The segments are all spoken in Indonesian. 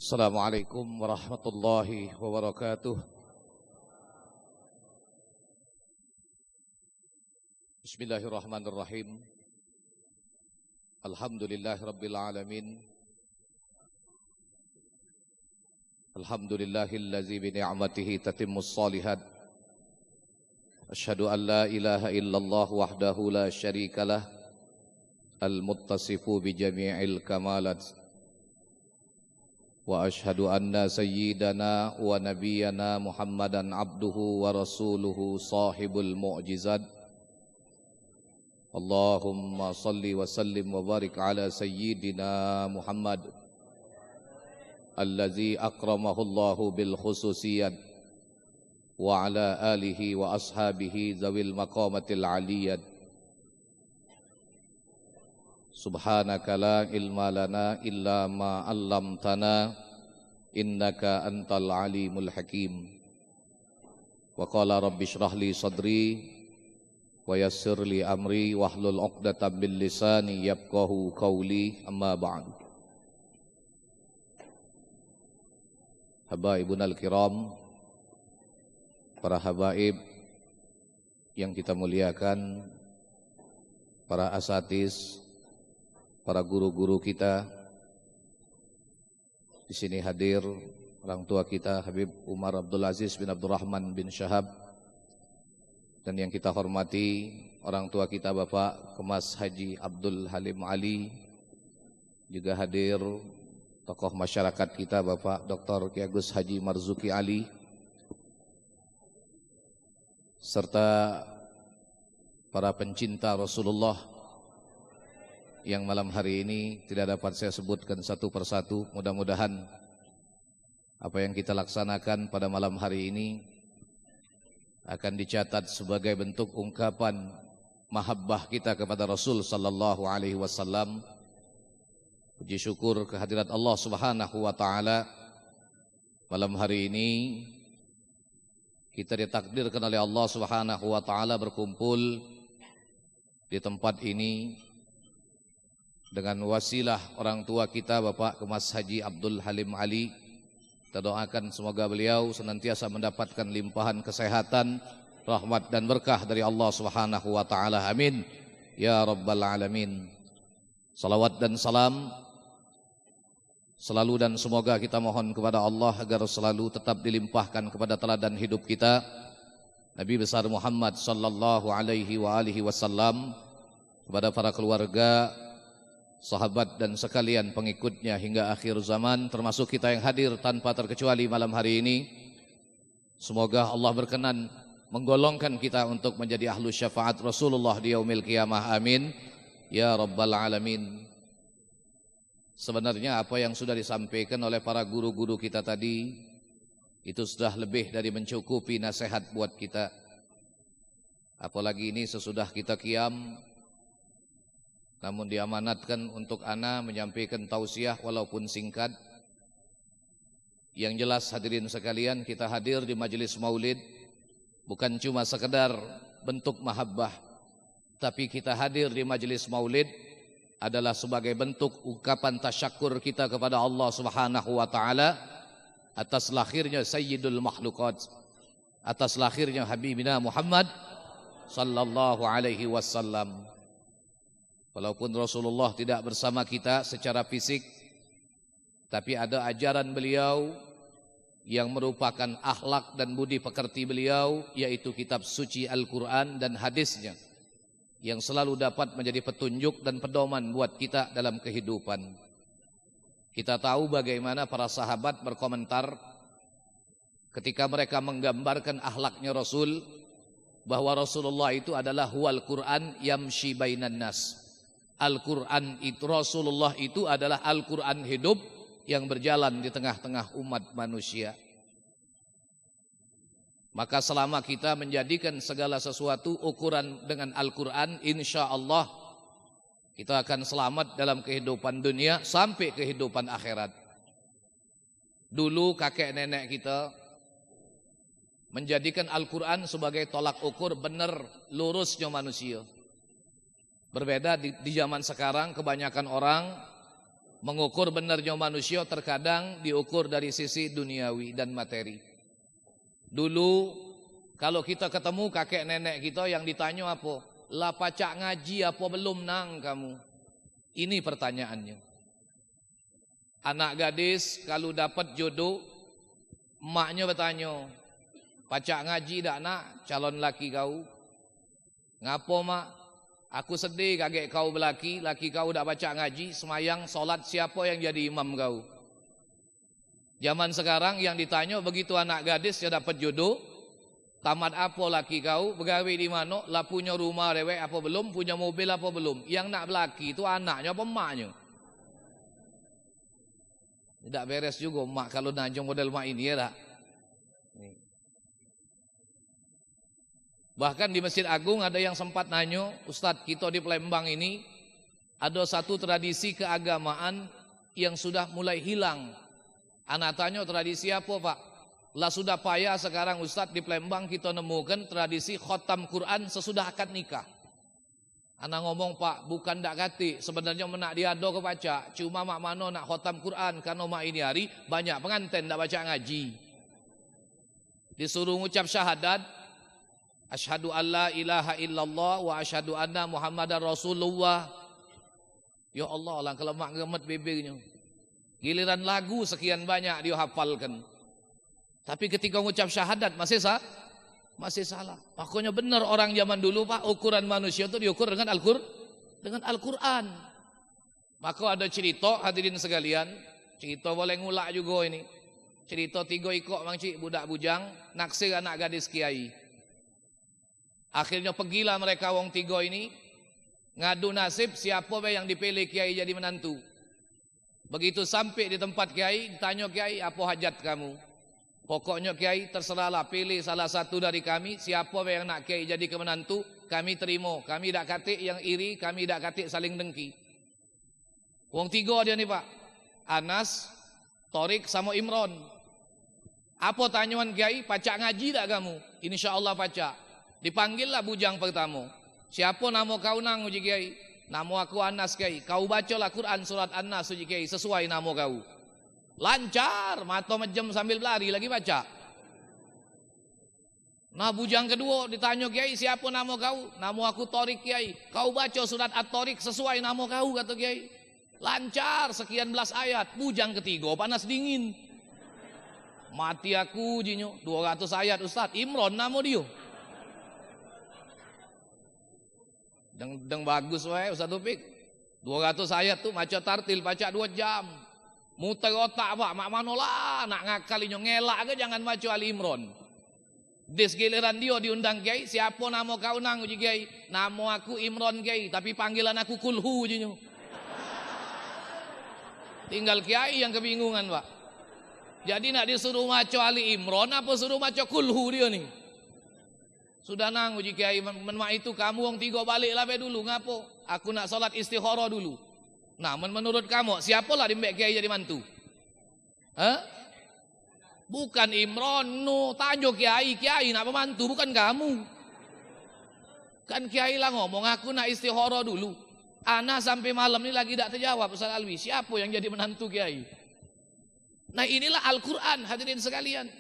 Assalamualaikum warahmatullahi wabarakatuh. Bismillahirrahmanirrahim. Alhamdulillahirabbil alamin. Alhamdulillahillazi bi ni'matihi tatimmus shalihat. Asyhadu an la ilaha illallah wahdahu la syarikalah al-muttasifu bi jami'il kamalat. Wa ashhadu anna sayyidana wa nabiyyana Muhammadan abduhu wa rasuluhu sahibul mu'jizat. Allahumma salli wa sallim wa barik ala sayyidina Muhammad allazi akramahu Allahu bil khususiyat wa ala alihi wa ashabihi zawil maqamatil aliyat. Subhanaka la ilma lana illa ma 'allamtana innaka antal alimul hakim. Wa qala rabbi shrah li sadri wa yassir li amri wahlul 'uqdatam min lisani yafqahu qawli, amma ba'd. Habaibunal kiram, para habaib yang kita muliakan, para asatiz, para guru-guru kita. Di sini hadir orang tua kita Habib Umar Abdul Aziz bin Abdurrahman bin Syahab, dan yang kita hormati orang tua kita Bapak Kemas Haji Abdul Halim Ali. Juga hadir tokoh masyarakat kita Bapak Dr. Ki Agus Haji Marzuki Ali, serta para pencinta Rasulullah yang malam hari ini tidak dapat saya sebutkan satu persatu. Mudah-mudahan apa yang kita laksanakan pada malam hari ini akan dicatat sebagai bentuk ungkapan mahabbah kita kepada Rasul sallallahu alaihi wasallam. Puji syukur kehadirat Allah Subhanahu wa taala. Malam hari ini kita ditakdirkan oleh Allah Subhanahu wa taala berkumpul di tempat ini dengan wasilah orang tua kita Bapak Kemas Haji Abdul Halim Ali. Kita doakan semoga beliau senantiasa mendapatkan limpahan kesehatan, rahmat dan berkah dari Allah Subhanahu wa taala. Amin ya rabbal alamin. Salawat dan salam selalu dan semoga kita mohon kepada Allah agar selalu tetap dilimpahkan kepada teladan hidup kita Nabi besar Muhammad sallallahu alaihi wa alihi wasallam, kepada para keluarga, sahabat dan sekalian pengikutnya hingga akhir zaman, termasuk kita yang hadir tanpa terkecuali malam hari ini. Semoga Allah berkenan menggolongkan kita untuk menjadi ahlu syafaat Rasulullah di yaumil qiyamah. Amin ya rabbal alamin. Sebenarnya apa yang sudah disampaikan oleh para guru-guru kita tadi itu sudah lebih dari mencukupi nasihat buat kita. Apalagi ini sesudah kita qiyam, namun diamanatkan untuk ana menyampaikan tausiah walaupun singkat. Yang jelas hadirin sekalian, kita hadir di majelis maulid bukan cuma sekedar bentuk mahabbah, tapi kita hadir di majelis maulid adalah sebagai bentuk ungkapan tasyakur kita kepada Allah Subhanahu wa taala atas lahirnya sayyidul makhluqat, atas lahirnya habibina Muhammad sallallahu alaihi wasallam. Walaupun Rasulullah tidak bersama kita secara fisik, tapi ada ajaran beliau yang merupakan akhlak dan budi pekerti beliau, yaitu kitab suci Al-Quran dan hadisnya, yang selalu dapat menjadi petunjuk dan pedoman buat kita dalam kehidupan. Kita tahu bagaimana para sahabat berkomentar ketika mereka menggambarkan akhlaknya Rasul, bahwa Rasulullah itu adalah huwal Quran yamshi bainan nas. Al-Quran itu, Rasulullah itu adalah Al-Quran hidup yang berjalan di tengah-tengah umat manusia. Maka selama kita menjadikan segala sesuatu ukuran dengan Al-Quran, insya Allah kita akan selamat dalam kehidupan dunia sampai kehidupan akhirat. Dulu kakek nenek kita menjadikan Al-Quran sebagai tolak ukur benar lurusnya manusia. Berbeda di zaman sekarang, kebanyakan orang Mengukur benarnya manusia terkadang diukur dari sisi duniawi dan materi. Dulu kalau kita ketemu kakek nenek kita yang ditanya apa? Lah pacak ngaji apa belum nang kamu? Ini pertanyaannya. Anak gadis kalau dapat jodoh, emaknya bertanya, pacak ngaji dak nak calon laki kau? Ngapo mak? Aku sedih kakek kau belaki, laki kau dak baca ngaji, semayang, solat, siapa yang jadi imam kau? Zaman sekarang yang ditanya begitu anak gadis yang dapat jodoh, tamat apa laki kau, begawe di mana, lah punya rumah dewek apa belum, punya mobil apa belum? Yang nak belaki itu anaknya apa emaknya? Tidak beres juga emak kalau nanjong model emak ini ya tak? Bahkan di Masjid Agung ada yang sempat nanya, Ustadz kita di Palembang ini ada satu tradisi keagamaan yang sudah mulai hilang. Anak tanya tradisi apa Pak? Lah sudah payah sekarang Ustadz di Palembang kita nemukan tradisi khotam Quran sesudah akad nikah. Anak ngomong Pak, bukan dak kati, sebenarnya menak diado ke baca, cuma mak mano nak khotam Quran karena mak ini hari banyak pengantin dak baca ngaji. Disuruh ngucap syahadat, asyhadu alla ilaha illallah wa asyhadu anna Muhammadar Rasulullah. Ya Allah, lah kalau mak gemet bibirnya. Giliran lagu sekian banyak dia hafalkan. Tapi ketika mengucap syahadat masih salah. Makanya benar orang zaman dulu Pak, ukuran manusia itu diukur dengan Al-Qur'an. Maka ada cerita hadirin sekalian, cerita boleh ngulak juga ini. Cerita 3 ikok mangcik budak bujang naksir anak gadis kiai. Akhirnya pergilah mereka wong 3 ini ngadu nasib siapa yang dipilih kiai jadi menantu. Begitu sampai di tempat kiai, ditanya kiai, apa hajat kamu? Pokoknya kiai terserahlah, pilih salah satu dari kami, siapa yang nak kiai jadi kemenantu, kami terima. Kami dak katik yang iri, kami dak katik saling dengki. Wong 3 dia nih Pak, Anas, Torik sama Imron. Apa tanyaan kiai? Pacak ngaji tak kamu? Insyaallah pacak. Dipanggillah bujang pertama. Siapa nama kau nang uji kiai? Nama aku Anas kiai. Kau bacalah Quran surat An-Nas uji kiai sesuai nama kau. Lancar, mata menjem sambil berlari lagi baca. Nah bujang kedua ditanya kiai, siapa nama kau? Nama aku Torik kiai. Kau baca surat At-Torik sesuai nama kau kata kiai. Lancar sekian belas ayat. Bujang ketiga panas dingin. Mati aku jinyo 200 ayat Ustaz. Imron nama dia. Deng bagus wae Ustaz Taufik. 200 ayat tuh maca tartil baca 2 jam. Muter otak Pak, mak manolah nak ngakalinya ngelak ke jangan baca Ali Imron. Des giliran dia diundang kiai, siapa nama kau nang uji kiai? Nama aku Imron kiai, tapi panggilan aku Kulhu jinyo. Tinggal kiai yang kebingungan Pak. Jadi nak disuruh maca Ali Imron apa suruh maca Kulhu dia nih? Sudah nang uji kiai menmak itu kamu wong 3 balik lah dulu ngapo? Aku nak salat istikharah dulu. Nah, menurut kamu siapalah di mbek kiai jadi mantu? Hah? Bukan Imron, no, tanya kiai nak mantu bukan kamu. Kan kiai lah ngomong aku nak istikharah dulu. Ana sampai malam ini lagi tak terjawab Ustaz Alwi, siapa yang jadi menantu kiai? Nah, inilah Al-Qur'an hadirin sekalian.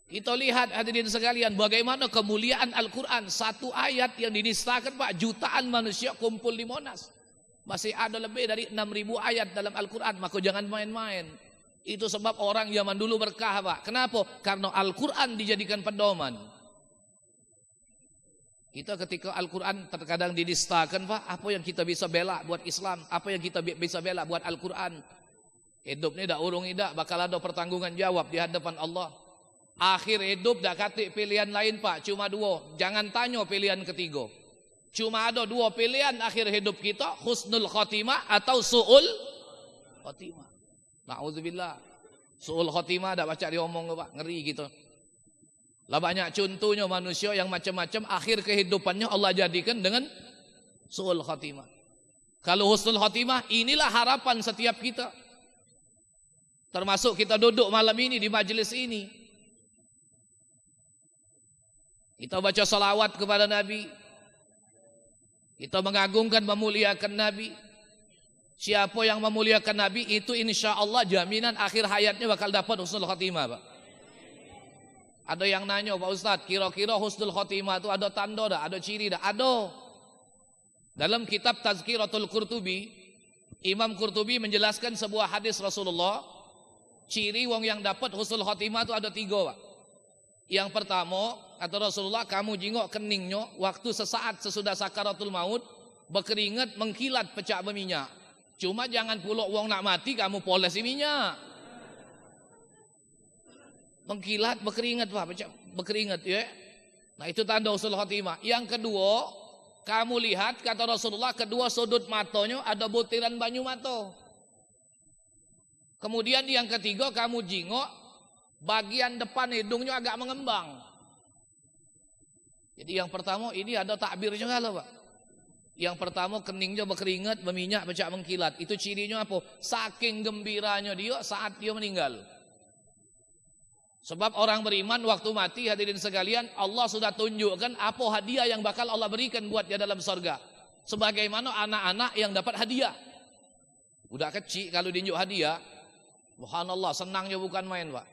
Kita lihat hadirin sekalian bagaimana kemuliaan Al-Qur'an. Satu ayat yang dinistakan Pak, jutaan manusia kumpul di Monas. Masih ada lebih dari 6.000 ayat dalam Al-Quran. Maka jangan main-main. Itu sebab orang zaman dulu berkah Pak. Kenapa? Karena Al-Quran dijadikan pedoman. Kita ketika Al-Quran terkadang dinistakan Pak, apa yang kita bisa bela buat Islam? Apa yang kita bisa bela buat Al-Quran? Hidup ni dak urung idak bakal ada pertanggungan jawab di hadapan Allah. Akhir hidup dak katik pilihan lain Pak, cuma 2. Jangan tanya pilihan ketiga. Cuma ada 2 pilihan akhir hidup kita, husnul khotimah atau su'ul khotimah. Na'udzubillah. Su'ul khotimah dak baca diomong Pak, ngeri gitu. Lah banyak contohnya manusia yang macam-macam akhir kehidupannya Allah jadikan dengan su'ul khotimah. Kalau husnul khotimah, inilah harapan setiap kita. Termasuk kita duduk malam ini di majelis ini. Kita baca salawat kepada Nabi. Kita mengagungkan, memuliakan Nabi. Siapa yang memuliakan Nabi itu insya Allah jaminan akhir hayatnya bakal dapat husnul khotimah, Pak. Ada yang nanya, Pak Ustadz, kira-kira husnul khotimah itu ada tanda dah, ada ciri dah? Ada. Dalam kitab Tazkiratul Qurtubi, Imam Qurtubi menjelaskan sebuah hadis Rasulullah. Ciri wong yang dapat husnul khotimah itu ada 3, Pak. Yang pertama, kata Rasulullah, kamu jingok keningnya waktu sesaat sesudah sakaratul maut, berkeringat, mengkilat, pecah berminyak. Cuma jangan pula wong nak mati kamu polesi minyak. Mengkilat, berkeringat, Pak, pecah, berkeringat ya. Nah, itu tanda husnul khotimah. Yang kedua, kamu lihat kata Rasulullah, kedua sudut matanya ada butiran banyu mata. Kemudian yang ketiga, kamu jingok bagian depan hidungnya agak mengembang. Jadi yang pertama ini ada takbirnya kalau, Pak. Yang pertama keningnya berkeringat, berminyak, pecah, mengkilat. Itu cirinya apa? Saking gembiranya dia saat dia meninggal. Sebab orang beriman waktu mati, hadirin sekalian, Allah sudah tunjukkan apa hadiah yang bakal Allah berikan buat dia dalam surga. Sebagaimana anak-anak yang dapat hadiah. Udah kecil kalau diunjuk hadiah, subhanallah, senangnya bukan main, Pak.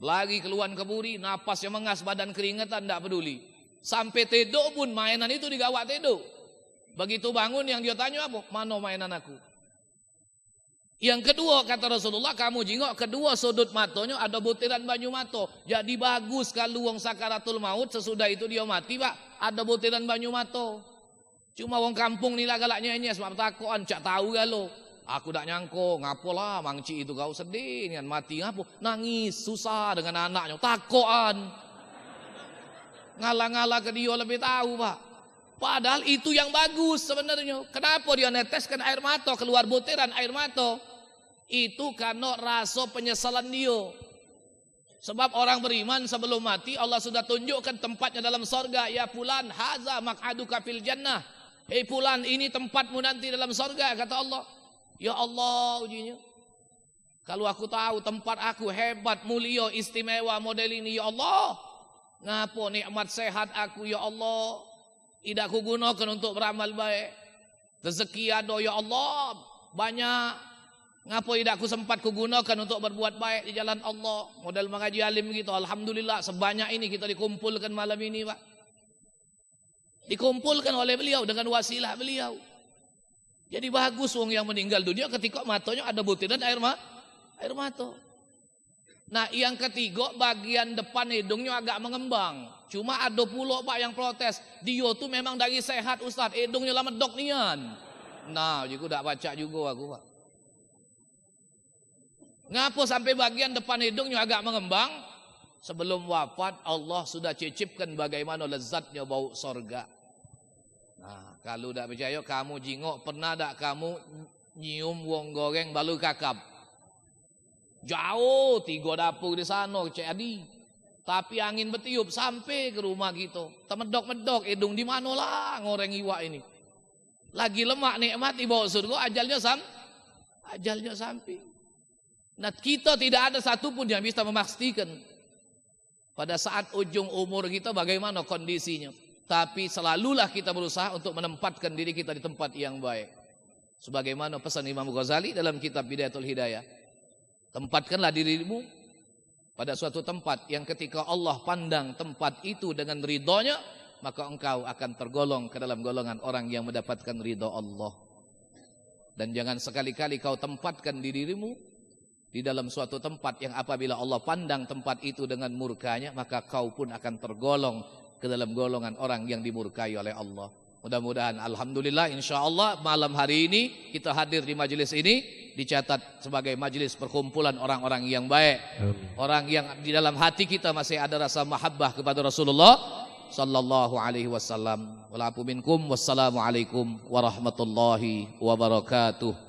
Lagi keluar keburi, napasnya mengas, badan keringetan, tidak peduli. Sampai tidur pun mainan itu digawat tidur. Begitu bangun yang dia tanya apa? Mana mainan aku? Yang kedua kata Rasulullah, kamu jingok kedua sudut matanya ada butiran banyu mata. Jadi bagus kalau wong sakaratul maut sesudah itu dia mati, Pak, ada butiran banyu mata. Cuma wong kampung ni lah galaknya ini sebab takuan, cak tahu galo. Aku tak nyangko, ngapolah mangci itu kau sedih dengan mati ngapo? Nangis susah dengan anaknya, takuan. Ngalah-ngalah ke dia lebih tahu, Pak. Padahal itu yang bagus sebenarnya. Kenapa dia neteskan air mata, keluar butiran air mata? Itu karena rasa penyesalan dia. Sebab orang beriman sebelum mati Allah sudah tunjukkan tempatnya dalam sorga. Ya fulan, haza maq'aduka fil jannah. Hei fulan, ini tempatmu nanti dalam sorga, kata Allah. Ya Allah, ujinya. Kalau aku tahu tempat aku hebat, mulia, istimewa model ini, ya Allah. Ngapa nikmat sehat aku, ya Allah. Tidak ku gunakan untuk beramal baik. Rezeki ada, ya Allah, banyak. Ngapa tidak ku sempat ku gunakan untuk berbuat baik di jalan Allah. Modal mengaji alim gitu. Alhamdulillah sebanyak ini kita dikumpulkan malam ini, Pak. Dikumpulkan oleh beliau dengan wasilah beliau. Jadi bagus wong yang meninggal dunia ketika matanya ada butiran air mata. Nah, yang ketiga bagian depan hidungnya agak mengembang. Cuma ada pula, Pak, yang protes. Dia tuh memang dari sehat, Ustaz. Hidungnya lama dok nian. Nah, juga tak baca juga aku, Pak. Ngapa sampai bagian depan hidungnya agak mengembang? Sebelum wafat Allah sudah cicipkan bagaimana lezatnya bau sorga. Nah, kalau tak percaya kamu jingok, pernah tak kamu nyium wong goreng balu kakap? Jauh 3 dapur di sana, Cik Adi. Tapi angin bertiup sampai ke rumah gitu. Temedok-medok, hidung di mana lah ngoreng iwak ini. Lagi lemak nikmat dibawa surga, ajalnya sampai. Nah, kita tidak ada satupun yang bisa memastikan pada saat ujung umur kita bagaimana kondisinya. Tapi selalulah kita berusaha untuk menempatkan diri kita di tempat yang baik. Sebagaimana pesan Imam Ghazali dalam kitab Bidayatul Hidayah. Tempatkanlah dirimu pada suatu tempat yang ketika Allah pandang tempat itu dengan ridhonya, maka engkau akan tergolong ke dalam golongan orang yang mendapatkan ridho Allah. Dan jangan sekali-kali kau tempatkan dirimu di dalam suatu tempat yang apabila Allah pandang tempat itu dengan murkanya, maka kau pun akan tergolong ke dalam golongan orang yang dimurkai oleh Allah. Mudah-mudahan alhamdulillah insyaallah malam hari ini kita hadir di majelis ini dicatat sebagai majelis perkumpulan orang-orang yang baik. Orang yang di dalam hati kita masih ada rasa mahabbah kepada Rasulullah sallallahu alaihi wasallam. Wal afu minkum, wassalamu alaikum warahmatullahi wabarakatuh.